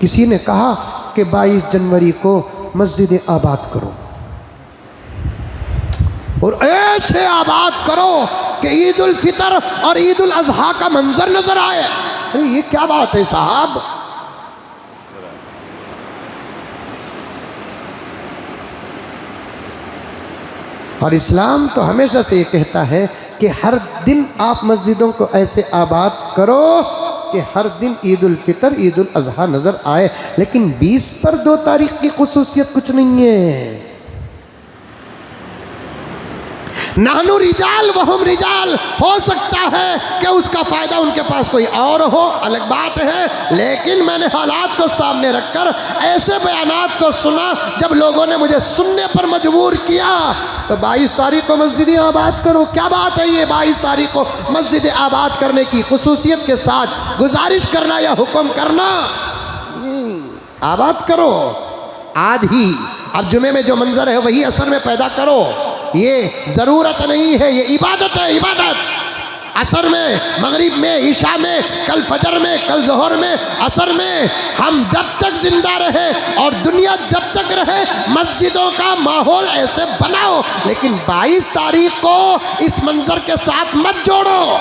किसी ने कहा कि 22 जनवरी को मस्जिद आबाद करो और ऐसे आबाद करो कि ईद उल फितर और ईद उल अजहा का मंजर नजर आए। अरे ये क्या बात है साहब। और इस्लाम तो हमेशा से ये कहता है कि हर दिन आप मस्जिदों को ऐसे आबाद करो कि हर दिन ईद उल फितर ईद उल अजहा नजर आए। लेकिन 20 पर 2 तारीख की खुसूसियत कुछ नहीं है। नानू रिजाल वहुम रिजाल, हो सकता है कि उसका फायदा उनके पास कोई और हो, अलग बात है। लेकिन मैंने हालात को सामने रखकर ऐसे बयानात को सुना जब लोगों ने मुझे सुनने पर मजबूर किया। तो 22 तारीख को मस्जिद आबाद करो, क्या बात है ये 22 तारीख को मस्जिद आबाद करने की खुसूसियत के साथ गुजारिश करना या हुक्म करना। आबाद करो आज ही। अब जुमे में जो मंजर है वही असर में पैदा करो। ये ज़रूरत नहीं है, ये इबादत है, इबादत। असर में, मगरिब में, ईशा में, कल फजर में, कल ज़ोहर में, असर में हम जब तक जिंदा रहे और दुनिया जब तक रहे मस्जिदों का माहौल ऐसे बनाओ। लेकिन 22 तारीख को इस मंजर के साथ मत जोड़ो।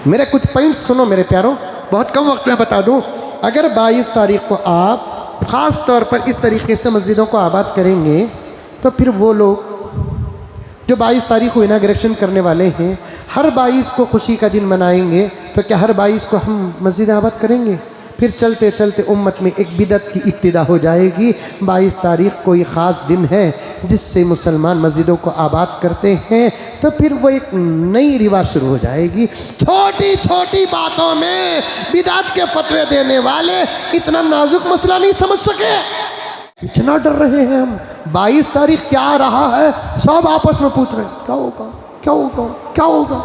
मेरे कुछ पॉइंट्स सुनो मेरे प्यारों, बहुत कम वक्त में बता दूं। अगर 22 तारीख को आप ख़ास तौर पर इस तरीके से मस्जिदों को आबाद करेंगे तो फिर वो लोग जो 22 तारीख को इनाग्रेशन करने वाले हैं हर 22 को खुशी का दिन मनाएंगे, तो क्या हर 22 को हम मस्जिद आबाद करेंगे? फिर चलते चलते उम्मत में एक बिदअत की इब्तिदा हो जाएगी। 22 तारीख कोई ख़ास दिन है जिससे मुसलमान मस्जिदों को आबाद करते हैं, तो फिर वो एक नई रिवाज शुरू हो जाएगी। छोटी छोटी बातों में बिदअत के फतवे देने वाले इतना नाजुक मसला नहीं समझ सके। इतना डर रहे हैं हम। 22 तारीख क्या आ रहा है, सब आपस में पूछ रहे हैं क्या होगा, क्या होगा, क्या होगा।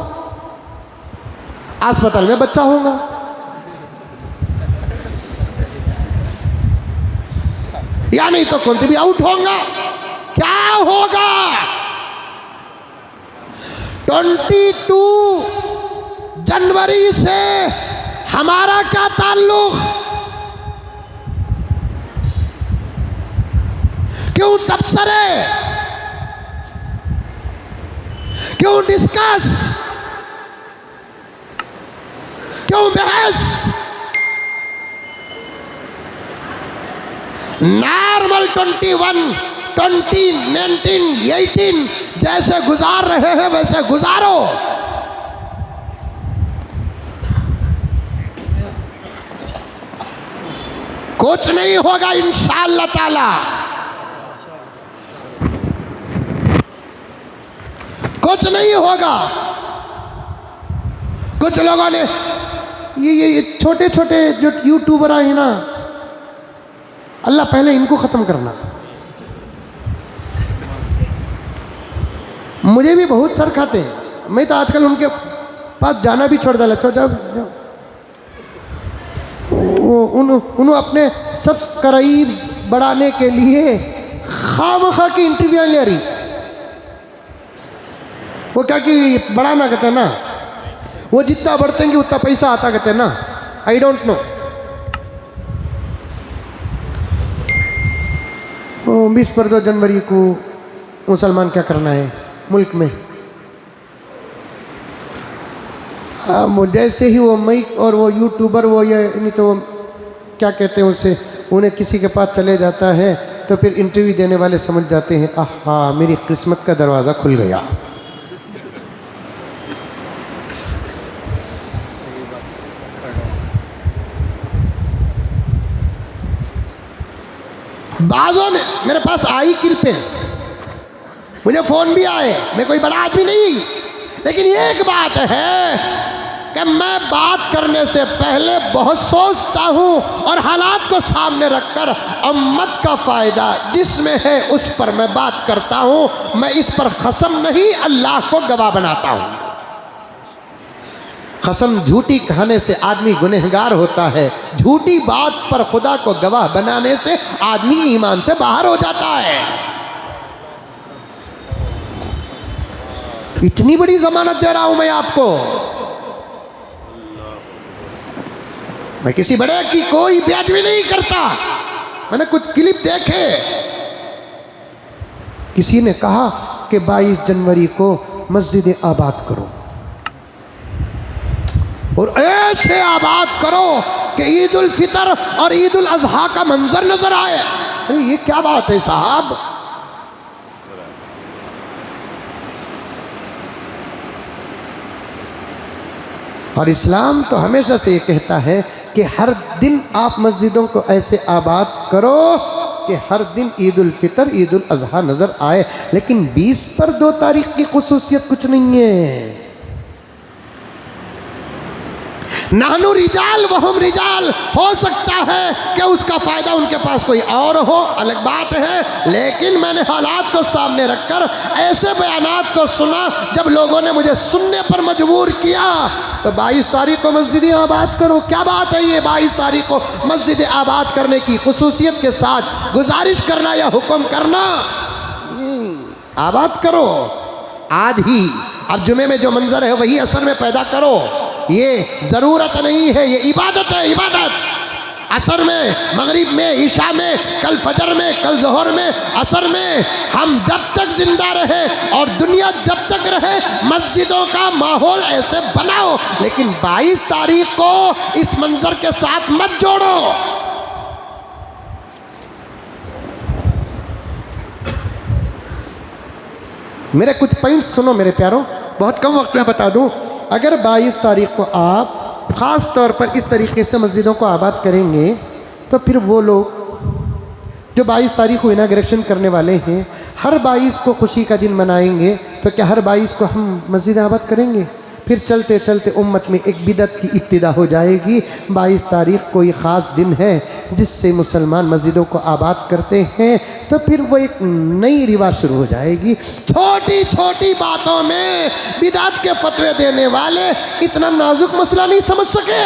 अस्पताल में बच्चा होगा, या नहीं तो कौन भी आउट होगा, क्या होगा। 22 जनवरी से हमारा क्या ताल्लुक, क्यों तबसरे, क्यों डिस्कस, क्यों बहस। नॉर्मल 21, 20, 19, 18 जैसे गुजार रहे हैं वैसे गुजारो। कुछ नहीं होगा इंशाअल्लाह ताला, कुछ नहीं होगा। कुछ लोगों ने ये छोटे छोटे जो यूट्यूबर आए हैं ना, अल्लाह पहले इनको ख़त्म करना। मुझे भी बहुत सर खाते हैं, मैं तो आजकल उनके पास जाना भी छोड़ डाला। छोड़ जाओ, उन्होंने अपने सब्सक्राइब्स बढ़ाने के लिए खामखा की इंटरव्यू ले रही। वो क्या कि बढ़ाना कहते हैं ना, वो जितना बढ़ते हैं उतना पैसा आता कहते हैं ना। I don't know. 20 पर 2 जनवरी को मुसलमान क्या करना है मुल्क में। जैसे ही वो माइक और वो यूट्यूबर वो ये नहीं तो वो क्या कहते हैं उसे, उन्हें किसी के पास चले जाता है तो फिर इंटरव्यू देने वाले समझ जाते हैं आहा मेरी किस्मत का दरवाज़ा खुल गया। बाजों ने मेरे पास आई क्लिपें, मुझे फ़ोन भी आए। मैं कोई बड़ा आदमी नहीं, लेकिन एक बात है कि मैं बात करने से पहले बहुत सोचता हूँ और हालात को सामने रखकर उम्मत का फ़ायदा जिसमें है उस पर मैं बात करता हूँ। मैं इस पर कसम नहीं अल्लाह को गवाह बनाता हूँ। कसम झूठी कहने से आदमी गुनहगार होता है, झूठी बात पर खुदा को गवाह बनाने से आदमी ईमान से बाहर हो जाता है। इतनी बड़ी जमानत दे रहा हूं मैं आपको। मैं किसी बड़े की कोई बेअदबी नहीं करता। मैंने कुछ क्लिप देखे, किसी ने कहा कि 22 जनवरी को मस्जिद आबाद करो और ऐसे आबाद करो कि ईद उल फितर और ईद उल अजहा का मंजर नजर आए। अरे ये क्या बात है साहब। और इस्लाम तो हमेशा से ये कहता है कि हर दिन आप मस्जिदों को ऐसे आबाद करो कि हर दिन ईद उल फितर ईद उल अजहा नजर आए। लेकिन 20 पर 2 तारीख की खुसूसियत कुछ नहीं है। नानू रिजाल वहम रिजाल, हो सकता है कि उसका फायदा उनके पास कोई और हो, अलग बात है। लेकिन मैंने हालात को सामने रखकर ऐसे बयानात को सुना जब लोगों ने मुझे सुनने पर मजबूर किया। तो 22 तारीख को मस्जिद आबाद करो, क्या बात है ये 22 तारीख को मस्जिद आबाद करने की खुसूसियत के साथ गुजारिश करना या हुक्म करना। आबाद करो आज ही। अब जुमे में जो मंजर है वही असर में पैदा करो। ये ज़रूरत नहीं है, ये इबादत है, इबादत। असर में, मगरिब में, ईशा में, कल फजर में, कल ज़ोहर में, असर में, हम जब तक जिंदा रहे और दुनिया जब तक रहे मस्जिदों का माहौल ऐसे बनाओ। लेकिन 22 तारीख को इस मंजर के साथ मत जोड़ो। मेरे कुछ पॉइंट्स सुनो मेरे प्यारों, बहुत कम वक्त में बता दूं। अगर 22 तारीख को आप ख़ास तौर पर इस तरीके से मस्जिदों को आबाद करेंगे तो फिर वो लोग जो 22 तारीख को इनाग्रेशन करने वाले हैं हर 22 को खुशी का दिन मनाएंगे। तो क्या हर 22 को हम मस्जिद आबाद करेंगे? फिर चलते चलते उम्मत में एक बिदत की इब्तिदा हो जाएगी। 22 तारीख कोई ख़ास दिन है जिससे मुसलमान मस्जिदों को आबाद करते हैं, तो फिर वो एक नई रिवाज शुरू हो जाएगी। छोटी छोटी बातों में बिदअत के फतवे देने वाले इतना नाजुक मसला नहीं समझ सके।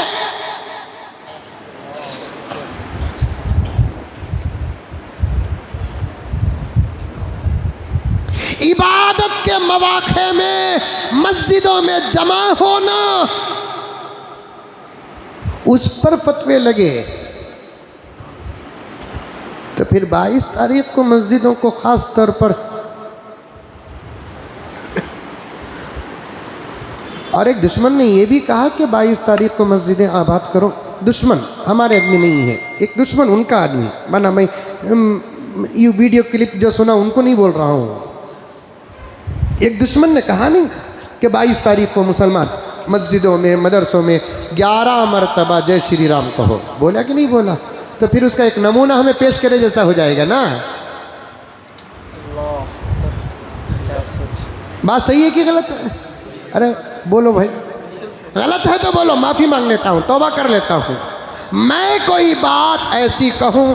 इबादत के मवाक़े में मस्जिदों में जमा होना, उस पर फतवे लगे तो फिर 22 तारीख को मस्जिदों को ख़ास तौर पर। और एक दुश्मन ने यह भी कहा कि 22 तारीख को मस्जिदें आबाद करो। दुश्मन हमारे आदमी नहीं है, एक दुश्मन उनका आदमी बना। मैं ये वीडियो क्लिप जो सुना उनको नहीं बोल रहा हूँ। एक दुश्मन ने कहा नहीं कि 22 तारीख को मुसलमान मस्जिदों में मदरसों में 11 मरतबा जय श्री राम कहो। बोला कि नहीं बोला? तो फिर उसका एक नमूना हमें पेश करे जैसा हो जाएगा ना। बात सही है कि गलत है? अरे बोलो भाई, गलत है तो बोलो, माफ़ी मांग लेता हूँ, तौबा कर लेता हूँ। मैं कोई बात ऐसी कहूँ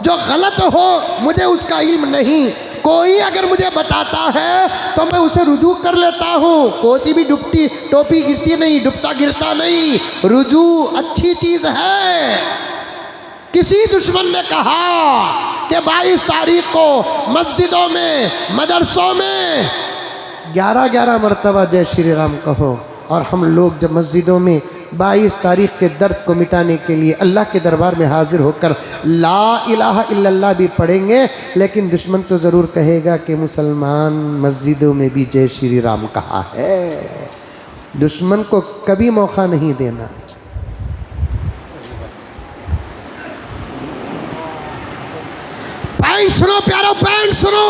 जो गलत हो, मुझे उसका इल्म नहीं, कोई अगर मुझे बताता है तो मैं उसे रुजू कर लेता हूँ। कोई भी डुबती टोपी गिरती नहीं, डुबता गिरता नहीं। रुजू अच्छी चीज़ है। किसी दुश्मन ने कहा कि 22 तारीख को मस्जिदों में मदरसों में 11 मरतबा जय श्री राम कहो, और हम लोग जब मस्जिदों में 22 तारीख के दर्द को मिटाने के लिए अल्लाह के दरबार में हाजिर होकर ला इलाहा इल्लल्लाह भी पढ़ेंगे, लेकिन दुश्मन तो ज़रूर कहेगा कि मुसलमान मस्जिदों में भी जय श्री राम कहा है। दुश्मन को कभी मौका नहीं देना। पैंट सुनो प्यारो, पैंट सुनो।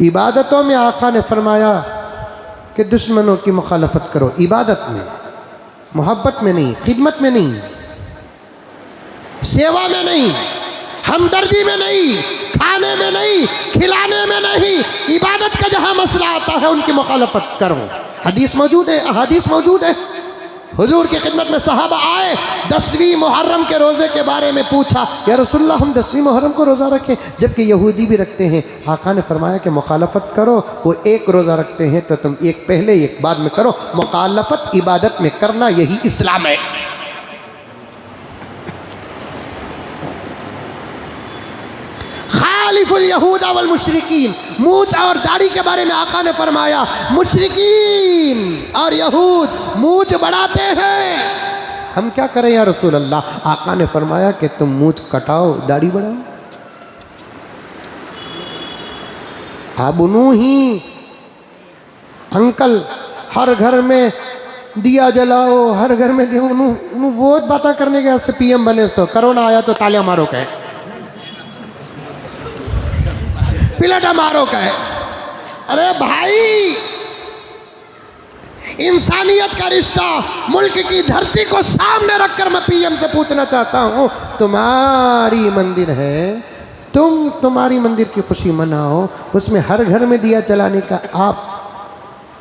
इबादतों में आका ने फरमाया कि दुश्मनों की मुखालफत करो। इबादत में, मोहब्बत में नहीं, खिदमत में नहीं, सेवा में नहीं, हमदर्दी में नहीं, खाने में नहीं, खिलाने में नहीं। इबादत का जहाँ मसला आता है उनकी मुखालफत करो। हदीस मौजूद है, अहादीस मौजूद है। हुजूर की खिदमत में सहाबा आए, 10वीं मुहर्रम के रोज़े के बारे में पूछा, या रसूलल्लाह हम 10वीं मुहर्रम को रोज़ा रखें जबकि यहूदी भी रखते हैं। आका ने फरमाया कि मुखालफत करो। वो एक रोज़ा रखते हैं तो तुम एक पहले एक बाद में करो। मुखालफत इबादत में करना, यही इस्लाम है। युखालिफुल यहूदा वल मुशरिकीन, मूंछ और दाढ़ी के बारे में आका ने फरमाया मुशरिकीन और यहूद मूंछ बढ़ाते हैं, हम क्या करें या रसूल अल्लाह? आका ने फरमाया कि तुम मूंछ कटाओ, दाढ़ी बढ़ाओ। अब ही अंकल हर घर में दिया जलाओ, हर घर में दियो, वो बातें करने के से पीएम बने सो कोरोना आया तो तालियां मारो कहे, पिलटा मारो कहे। अरे भाई, इंसानियत का रिश्ता, मुल्क की धरती को सामने रखकर मैं पीएम से पूछना चाहता हूं, तुम्हारी मंदिर है, तुम्हारी मंदिर की खुशी मनाओ, उसमें हर घर में दिया जलाने का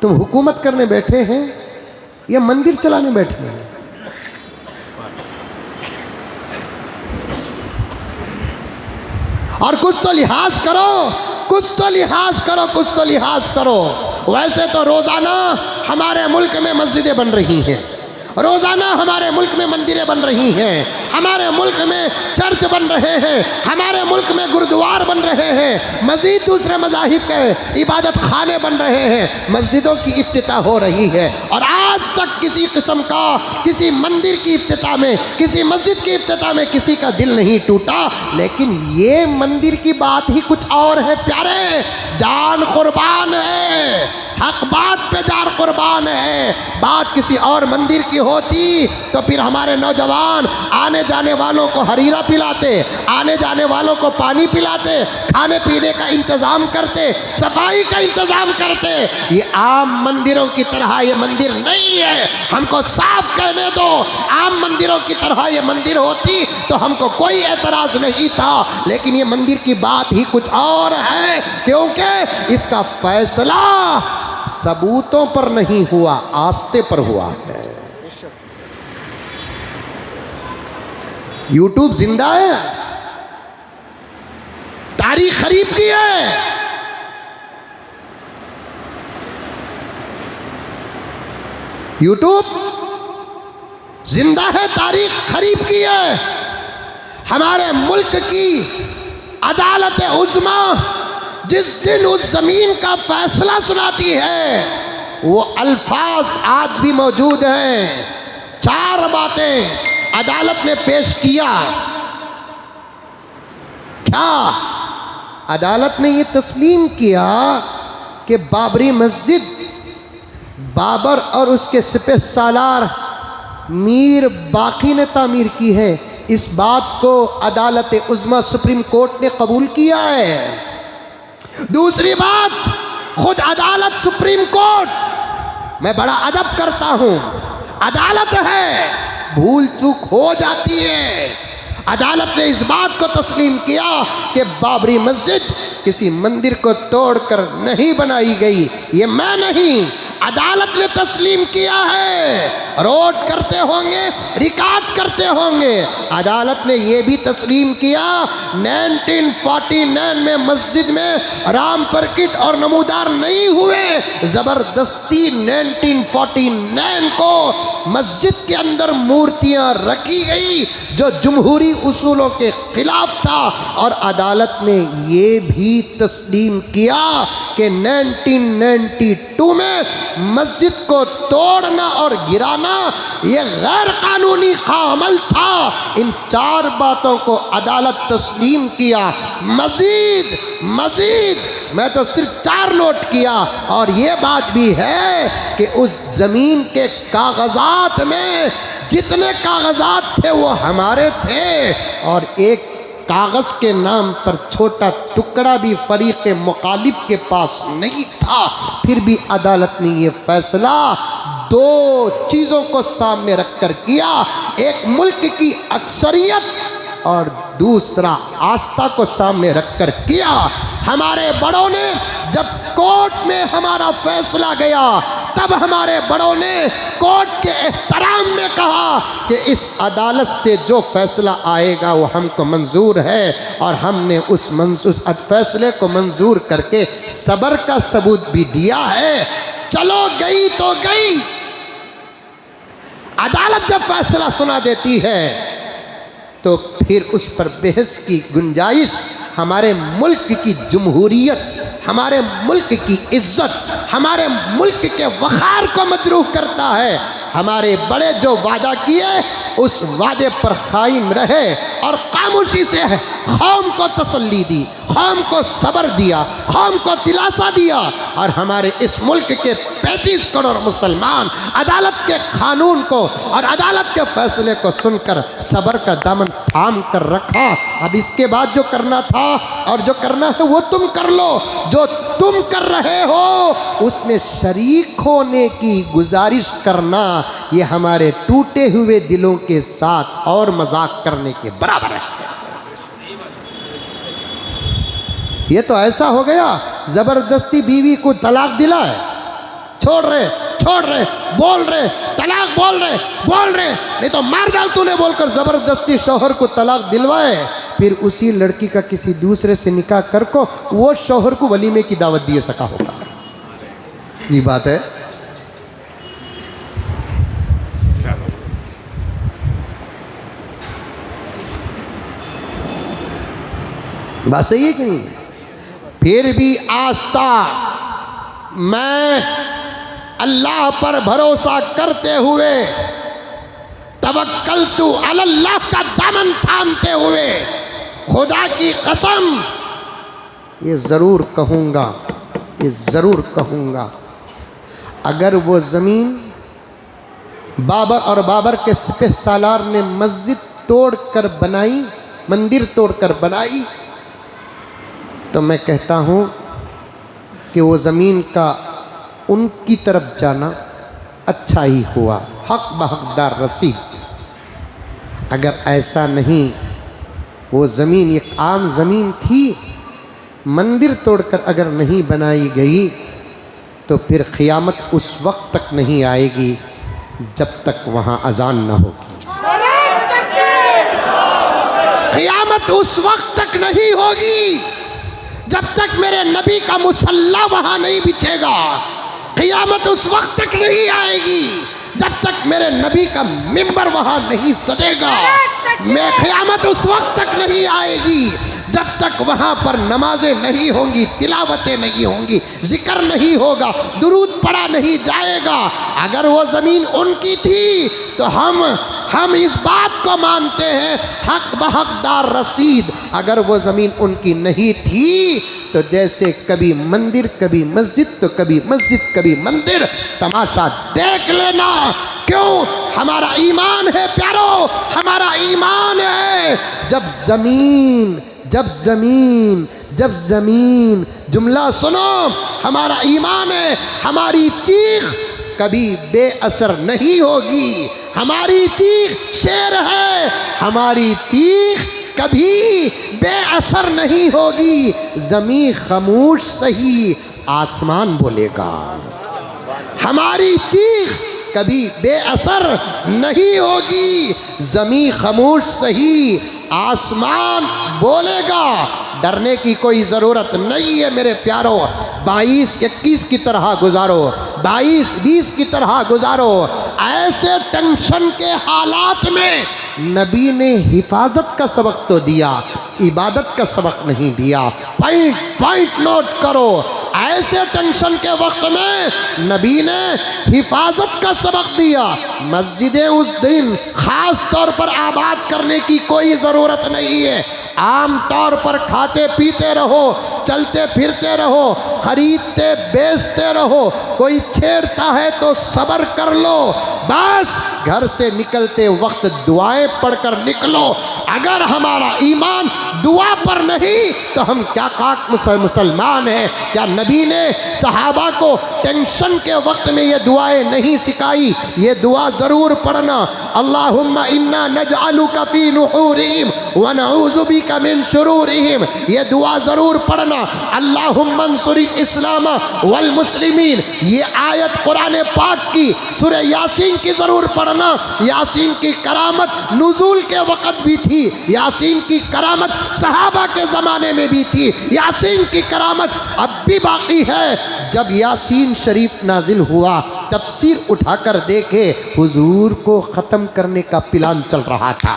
तुम हुकूमत करने बैठे हैं या मंदिर चलाने बैठे हैं? और कुछ तो लिहाज करो, कुछ तो लिहाज करो, कुछ तो लिहाज करो। वैसे तो रोजाना हमारे मुल्क में मस्जिदें बन रही हैं, रोजाना हमारे मुल्क में मंदिरें बन रही हैं, हमारे मुल्क में चर्च बन रहे हैं, हमारे मुल्क में गुरुद्वार बन रहे हैं, मजीद दूसरे मज़ाहिब के इबादत खाने बन रहे हैं, मस्जिदों की इफ्तिताह हो रही है। और आज तक किसी किस्म का किसी मंदिर की इफ्तिताह में, किसी मस्जिद की इफ्तिताह में किसी का दिल नहीं टूटा। लेकिन ये मंदिर की बात ही कुछ और है प्यारे, जान कुर्बान है, हक बात पे जान कुर्बान है। बात किसी और मंदिर की होती तो फिर हमारे नौजवान आने जाने वालों को हरीरा पिलाते, आने जाने वालों को पानी पिलाते, खाने पीने का इंतज़ाम करते, सफाई का इंतज़ाम करते। ये आम मंदिरों की तरह ये मंदिर नहीं है, हमको साफ कहने दो। आम मंदिरों की तरह ये मंदिर होती तो हमको कोई एतराज़ नहीं था, लेकिन ये मंदिर की बात ही कुछ और है, क्योंकि इसका फैसला सबूतों पर नहीं हुआ, आस्ते पर हुआ है। यूट्यूब जिंदा है, तारीख खरीब की है। यूट्यूब जिंदा है, तारीख खरीब की है। हमारे मुल्क की अदालत उज़्मा जिस दिन उस जमीन का फैसला सुनाती है, वो अल्फाज आज भी मौजूद हैं। 4 बातें अदालत ने पेश किया। क्या अदालत ने ये तस्लीम किया कि बाबरी मस्जिद बाबर और उसके सिपह सालार मीर बाकी ने तामीर की है। इस बात को अदालत उज़्मा सुप्रीम कोर्ट ने कबूल किया है। दूसरी बात, खुद अदालत सुप्रीम कोर्ट, मैं बड़ा अदब करता हूं, अदालत है, भूल चूक हो जाती है। अदालत ने इस बात को तस्लीम किया कि बाबरी मस्जिद किसी मंदिर को तोड़कर नहीं बनाई गई, ये मैं नहीं, अदालत ने तस्लीम किया है। रोड करते होंगे, रिकॉर्ड करते होंगे, अदालत ने यह भी तस्लीम किया 1949 में मस्जिद में राम परकिट और नमूदार नहीं हुए। ज़बरदस्ती 1949 को मस्जिद के अंदर मूर्तियां रखी गई जो जमहूरी उसूलों के खिलाफ था, और अदालत ने ये भी तस्लीम किया कि 1992 में मस्जिद को तोड़ना और गिराना ये गैर कानूनी अमल था। इन 4 बातों को अदालत तस्लीम किया। मजीद मैं तो सिर्फ 4 नोट किया, और ये बात भी है कि उस जमीन के कागजात में जितने कागजात थे वो हमारे थे, और एक कागज़ के नाम पर छोटा टुकड़ा भी फरीक मुखालिफ के पास नहीं था। फिर भी अदालत ने ये फैसला 2 चीज़ों को सामने रखकर किया, एक मुल्क की अक्सरियत और दूसरा आस्था को सामने रखकर किया। हमारे बड़ों ने जब कोर्ट में हमारा फैसला गया, तब हमारे बड़ों ने कोर्ट के एहतराम में कहा कि इस अदालत से जो फैसला आएगा वो हमको मंजूर है, और हमने उस फैसले को मंजूर करके सब्र का सबूत भी दिया है। चलो गई तो गई। अदालत जब फैसला सुना देती है तो फिर उस पर बहस की गुंजाइश हमारे मुल्क की जमहूरियत, हमारे मुल्क की इज्जत, हमारे मुल्क के वक़ार को मजरूह करता है। हमारे बड़े जो वादा किए उस वादे पर कायम रहे और खामोशी से कौम को तसल्ली दी, कौम को सब्र दिया, कौम को दिलासा दिया। और हमारे इस मुल्क के 35 करोड़ मुसलमान अदालत के कानून को और अदालत के फैसले को सुनकर सब्र का दामन थाम कर रखा। अब इसके बाद जो करना था और जो करना है वो तुम कर लो। जो तुम कर रहे हो उसमें शरीक होने की गुजारिश करना ये हमारे टूटे हुए दिलों के साथ और मजाक करने के बराबर है। ये तो ऐसा हो गया जबरदस्ती बीवी को तलाक दिलाए, छोड़ रहे, बोल रहे, तलाक बोल रहे, नहीं तो मार डाल तूने बोलकर जबरदस्ती शौहर को तलाक दिलवाए। फिर उसी लड़की का किसी दूसरे से निकाह कर को वो शौहर को वलीमे की दावत दिए सका होगा। ये बात है। बात सही है कि नहीं? फिर भी आस्था मैं अल्लाह पर भरोसा करते हुए, तवक्कलतु अलल्लाह का दामन थामते हुए, खुदा की कसम ये ज़रूर कहूँगा, अगर वो ज़मीन बाबर और बाबर के सिपह सालार ने मस्जिद तोड़कर बनाई, मंदिर तोड़कर बनाई, तो मैं कहता हूँ कि वो ज़मीन का उनकी तरफ जाना अच्छा ही हुआ, हक बहकदार रसीद। अगर ऐसा नहीं, वो ज़मीन एक आम ज़मीन थी, मंदिर तोड़कर अगर नहीं बनाई गई तो फिर क़यामत उस वक्त तक नहीं आएगी जब तक वहाँ अजान न होगी। क़यामत उस वक्त तक नहीं होगी जब तक मेरे नबी का मुसल्ला वहाँ नहीं बिछेगा। क़यामत उस वक्त तक नहीं आएगी जब तक मेरे नबी का मिंबर वहाँ नहीं सजेगा। मैं क़यामत उस वक्त तक नहीं आएगी जब तक वहाँ पर नमाजें नहीं होंगी, तिलावतें नहीं होंगी, जिक्र नहीं होगा, दुरूद पढ़ा नहीं जाएगा। अगर वो ज़मीन उनकी थी तो हम इस बात को मानते हैं, हक बहकदार रसीद। अगर वो ज़मीन उनकी नहीं थी तो जैसे कभी मंदिर कभी मस्जिद, तो कभी मस्जिद कभी मंदिर, तमाशा देख लेना। क्यों? हमारा ईमान है प्यारो, हमारा ईमान है जब ज़मीन, जुमला सुनो, हमारा ईमान है हमारी चीख कभी बेअसर नहीं होगी। हमारी चीख शेर है, हमारी चीख कभी बेअसर नहीं होगी। ज़मीन खामोश सही, आसमान बोलेगा। हमारी चीख कभी बेअसर नहीं होगी, ज़मीन खामोश सही, आसमान बोलेगा। डरने की कोई ज़रूरत नहीं है मेरे प्यारो। 22-21 की तरह गुजारो, 22-20 की तरह गुजारो। ऐसे टेंशन के हालात में नबी ने हिफाजत का सबक तो दिया, इबादत का सबक नहीं दिया। पॉइंट नोट करो। ऐसे टेंशन के वक्त में नबी ने हिफाजत का सबक दिया। मस्जिदें उस दिन ख़ास तौर पर आबाद करने की कोई ज़रूरत नहीं है। आम तौर पर खाते पीते रहो, चलते फिरते रहो, खरीदते बेचते रहो। कोई छेड़ता है तो सब्र कर लो। बस घर से निकलते वक्त दुआएं पढ़कर निकलो। अगर हमारा ईमान दुआ पर नहीं तो हम क्या काक मुसलमान हैं? क्या नबी ने सहाबा को टेंशन के वक्त में ये दुआएं नहीं सिखाई? ये दुआ ज़रूर पढ़ना। अल्लाहुम्मा इन्ना नजअलुका फी नुहूरिहिम व नऊज़ु बिका मिन शुरूरिहिम। ये दुआ ज़रूर पढ़ना। अल्लाहुम्मा अंसुरिल इस्लाम वल मुस्लिमीन। ये आयत कुरान पाक की सूरह यासीन की ज़रूर पढ़ना। यासीन की करामत नुज़ूल के वक़्त भी थी, यासीन की करामत सहाबा के ज़माने में भी थी, यासीन की करामत अब भी बाकी है। जब यासीन शरीफ नाजिल हुआ, तफसीर उठाकर देखे, हुजूर को ख़त्म करने का प्लान चल रहा था।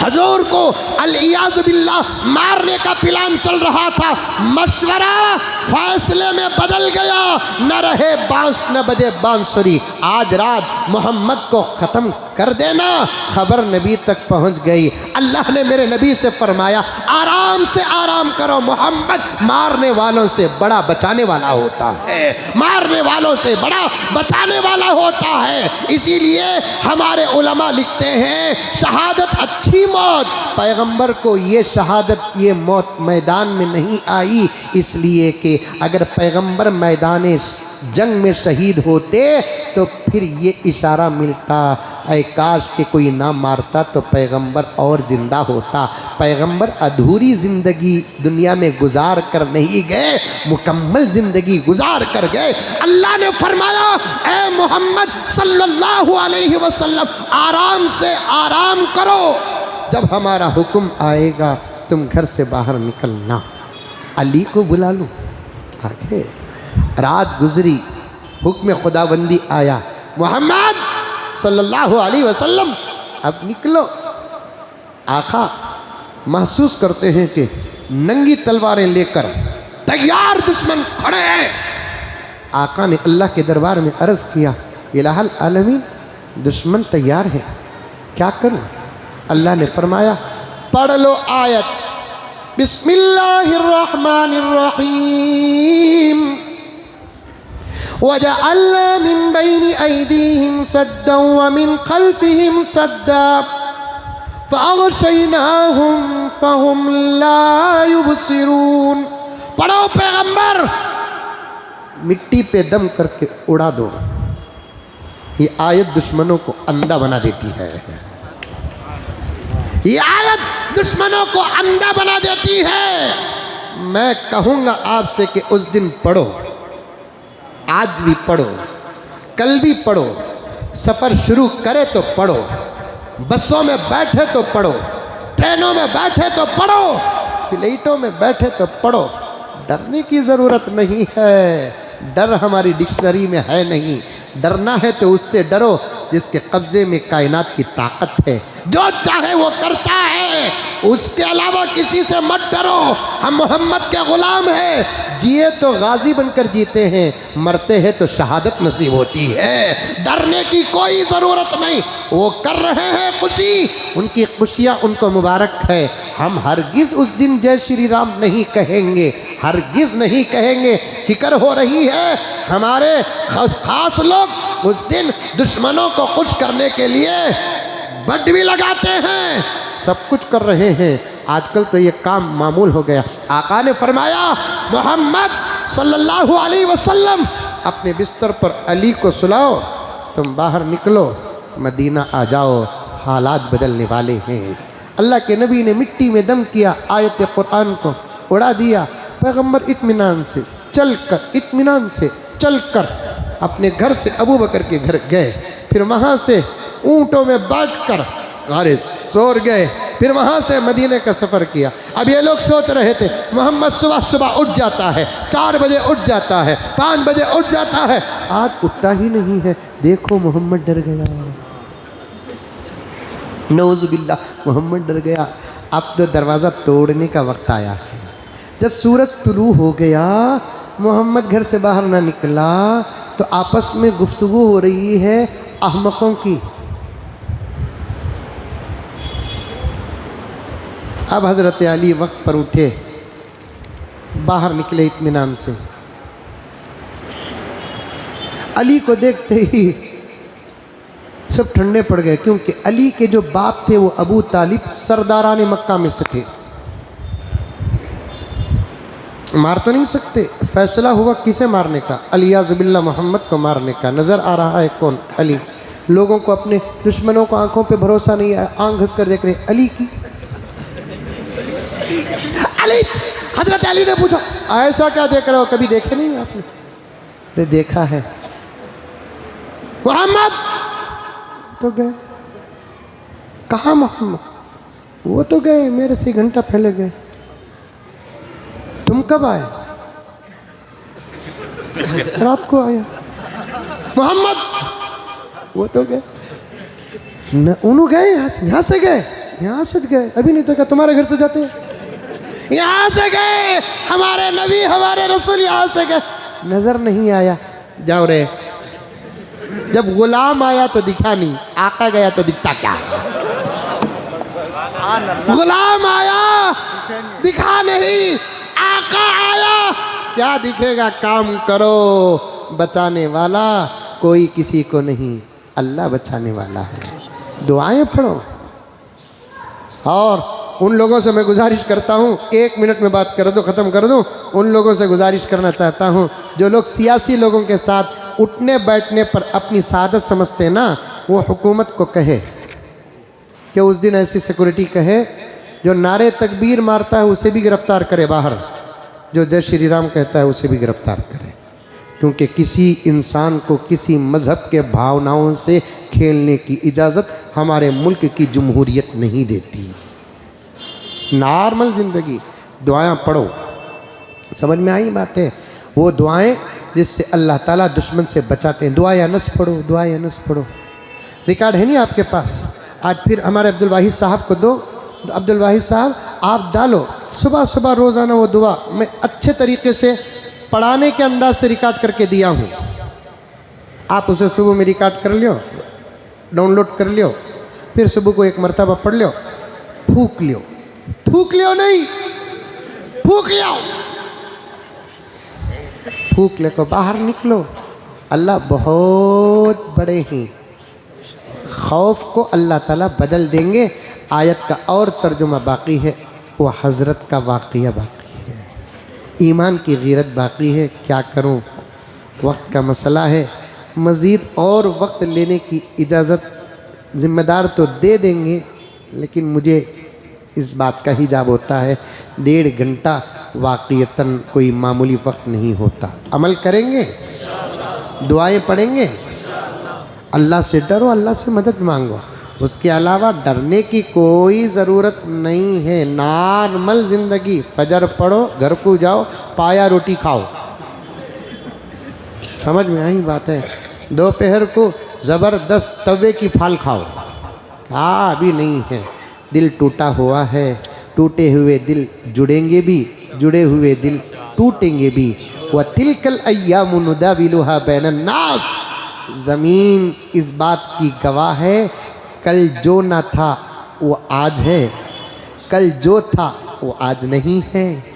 हजूर को अल-इयाज़ बिल्लाह मारने का प्लान चल रहा था, मशवरा फैसले में बदल गया, न रहे बांस न बजे बांसुरी। आज रात मोहम्मद को ख़त्म कर देना। खबर नबी तक पहुंच गई। अल्लाह ने मेरे नबी से फरमाया, आराम से आराम करो, मोहम्मद मारने वालों से बड़ा बचाने वाला होता है, मारने वालों से बड़ा बचाने वाला होता है। इसीलिए हमारे उलमा लिखते हैं, शहादत अच्छी मौत, पैगंबर को ये शहादत ये मौत मैदान में नहीं आई, इसलिए कि अगर पैगंबर मैदान जंग में शहीद होते तो फिर ये इशारा मिलता, ऐ काश के कोई ना मारता तो पैगंबर और ज़िंदा होता। पैगंबर अधूरी ज़िंदगी दुनिया में गुजार कर नहीं गए, मुकम्मल ज़िंदगी गुजार कर गए। अल्लाह ने फरमाया, ऐ मोहम्मद सल्लल्लाहु अलैहि वसल्लम, आराम से आराम करो, जब हमारा हुक्म आएगा तुम घर से बाहर निकलना। अली को बुला लो। आगे रात गुजरी, हुक्म खुदाबंदी आया, मोहम्मद सल्लल्लाहु अलैहि वसल्लम अब निकलो। आका महसूस करते हैं कि नंगी तलवारें लेकर तैयार दुश्मन खड़े हैं। आका ने अल्लाह के दरबार में अर्ज़ किया, इलाहुल आलमीन, दुश्मन तैयार है, क्या करूं? अल्लाह ने फरमाया, पढ़ लो आयत, बिस्मिल्लाहिर रहमानिर रहीम, वजअलना मिन बैनि ऐदीहिम सद्दन व मिन खल्फिहिम सद्दा फ़अग़शयनाहुम फ़हुम ला युबसिरून। पढ़ो पैगंबर, मिट्टी पे दम करके उड़ा दो। ये आयत दुश्मनों को अंधा बना देती है। ये आयत दुश्मनों को अंधा बना देती है। मैं कहूँगा आपसे कि उस दिन पढ़ो, आज भी पढ़ो, कल भी पढ़ो, सफ़र शुरू करे तो पढ़ो, बसों में बैठे तो पढ़ो, ट्रेनों में बैठे तो पढ़ो, फ्लाइटों में बैठे तो पढ़ो। डरने की ज़रूरत नहीं है, डर हमारी डिक्शनरी में है नहीं। डरना है तो उससे डरो जिसके कब्ज़े में कायनात की ताकत है, जो चाहे वो करता है, उसके अलावा किसी से मत डरो। हम मोहम्मद के ग़ुलाम हैं, जिए तो गाजी बनकर जीते हैं, मरते हैं तो शहादत नसीब होती है। डरने की कोई ज़रूरत नहीं। वो कर रहे हैं खुशी, उनकी खुशियाँ उनको मुबारक है। हम हरगिज़ उस दिन जय श्री राम नहीं कहेंगे, हरगिज़ नहीं कहेंगे। फिक्र हो रही है, हमारे ख़ास लोग उस दिन दुश्मनों को खुश करने के लिए बट भी लगाते हैं, सब कुछ कर रहे हैं। आजकल तो ये काम मामूल हो गया। आका ने फरमाया, मोहम्मद सल्लल्लाहु अलैहि वसल्लम, अपने बिस्तर पर अली को सुलाओ, तुम बाहर निकलो, मदीना आ जाओ, हालात बदलने वाले हैं। अल्लाह के नबी ने मिट्टी में दम किया, आयत कुरान को उड़ा दिया। पैगंबर इत्मीनान से चल कर अपने घर से अबू बकर के घर गए, फिर वहाँ से ऊँटों में बैठकर गारे सोर गए, फिर वहाँ से मदीने का सफ़र किया। अब ये लोग सोच रहे थे, मोहम्मद सुबह सुबह उठ जाता है, 4 बजे उठ जाता है, 5 बजे उठ जाता है, आज उठता ही नहीं है। देखो मोहम्मद डर गया, नऊज़ुबिल्लाह, मोहम्मद डर गया। अब तो दरवाज़ा तोड़ने का वक्त आया है। जब सूरज तुलू हो गया, मोहम्मद घर से बाहर ना निकला, तो आपस में गुफ्तगू हो रही है अहमकों की। अब हज़रत अली वक्त पर उठे, बाहर निकले इत्मीनान से। अली को देखते ही सब ठंडे पड़ गए, क्योंकि अली के जो बाप थे वो अबू तालिब सरदारान मक्का में से थे। मार तो नहीं सकते, फैसला हुआ किसे मारने का, अलियाज़ बिल्लाह, मोहम्मद को मारने का। नज़र आ रहा है कौन? अली। लोगों को, अपने दुश्मनों को आंखों पे भरोसा नहीं है, आंख घस कर देख रहे अली की। अली, हजरत अली ने पूछा, ऐसा क्या देख रहे हो, कभी देखे नहीं आपने? अरे देखा है। मोहम्मद तो गए। कहाँ मोहम्मद? वो तो गए, मेरे से घंटा पहले गए। तुम कब आए? रात को आया। मोहम्मद वो तो गए न, उन्हों गए यहाँ से गए, यहाँ से गए, अभी नहीं तो क्या तुम्हारे घर से जाते हैं? यहाँ से गए, हमारे नबी हमारे रसूल यहाँ से गए, नजर नहीं आया, जाओ रे। जब गुलाम आया तो दिखा नहीं, आका गया तो दिखता क्या? गुलाम आया दिखा नहीं, आका आया क्या दिखेगा? काम करो, बचाने वाला कोई किसी को नहीं, अल्लाह बचाने वाला है। दुआएं पढ़ो। और उन लोगों से मैं गुजारिश करता हूँ, 1 मिनट में बात कर दूँ, ख़त्म कर दूँ। उन लोगों से गुजारिश करना चाहता हूँ जो लोग सियासी लोगों के साथ उठने बैठने पर अपनी सादत समझते हैं ना, वो हुकूमत को कहे कि उस दिन ऐसी सिक्योरिटी कहे, जो नारे तकबीर मारता है उसे भी गिरफ्तार करे बाहर, जो जय श्री राम कहता है उसे भी गिरफ्तार करे। क्योंकि किसी इंसान को किसी मज़हब के भावनाओं से खेलने की इजाज़त हमारे मुल्क की जमहूरियत नहीं देती। नॉर्मल ज़िंदगी, दुआएं पढ़ो। समझ में आई बातें? वो दुआएं जिससे अल्लाह ताला दुश्मन से बचाते हैं। दुआए अनस पढ़ो, दुआए अनस पढ़ो। रिकॉर्ड है नहीं आपके पास? आज फिर हमारे अब्दुल वाहिद साहब को दो। अब्दुल वाहिद साहब आप डालो सुबह सुबह रोज़ाना वो दुआ। मैं अच्छे तरीके से पढ़ाने के अंदाज से रिकॉर्ड करके दिया हूँ, आप उसे सुबह में रिकॉर्ड कर लियो, डाउनलोड कर लियो, फिर सुबह को 1 मरतबा पढ़ लियो, फूक लियो, फूक लियो नहीं, फूक लियो, फूक ले को बाहर निकलो। अल्लाह बहुत बड़े हैं, खौफ को अल्लाह ताला बदल देंगे। आयत का और तर्जुमा बाकी है, वो हज़रत का वाक़या बाकी है, ईमान की गीरत बाकी है। क्या करूं, वक्त का मसला है। मज़ीद और वक्त लेने की इजाज़त ज़िम्मेदार तो दे देंगे, लेकिन मुझे इस बात का हिजाब होता है 1.5 घंटा वाक़ियतन कोई मामूली वक्त नहीं होता। अमल करेंगे, दुआएं पढ़ेंगे, अल्लाह से डरो, अल्लाह से मदद मांगो। उसके अलावा डरने की कोई ज़रूरत नहीं है। नॉर्मल ज़िंदगी, फजर पढ़ो, घर को जाओ, पाया रोटी खाओ। समझ में आई बात है? दोपहर को ज़बरदस्त तवे की फाल खाओ। हाँ, अभी नहीं है, दिल टूटा हुआ है, टूटे हुए दिल जुड़ेंगे भी, जुड़े हुए दिल टूटेंगे भी। व तिलकल अय्यामु नुदाविलुहा बैनन नास, ज़मीन इस बात की गवाह है, कल जो ना था वो आज है, कल जो था वो आज नहीं है।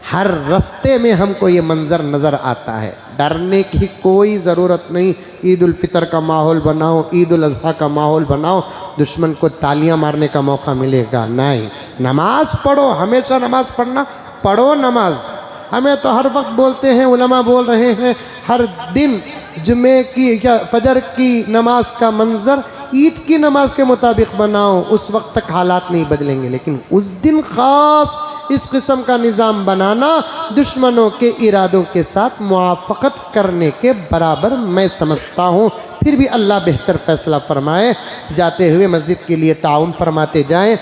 हर रास्ते में हमको ये मंज़र नज़र आता है। डरने की कोई ज़रूरत नहीं। ईद उल फितर का माहौल बनाओ, ईद उल अज़हा का माहौल बनाओ, दुश्मन को तालियां मारने का मौका मिलेगा नहीं। नमाज पढ़ो, हमेशा नमाज पढ़ना, पढ़ो नमाज। हमें तो हर वक्त बोलते हैं, उलमा बोल रहे हैं, हर दिन जुमे की या फजर की नमाज का मंज़र ईद की नमाज के मुताबिक बनाओ, उस वक्त तक हालात नहीं बदलेंगे। लेकिन उस दिन ख़ास इस किस्म का निज़ाम बनाना दुश्मनों के इरादों के साथ मुआफ़क़त करने के बराबर मैं समझता हूँ। फिर भी अल्लाह बेहतर फ़ैसला फ़रमाए। जाते हुए मस्जिद के लिए ताउन फरमाते जाएँ।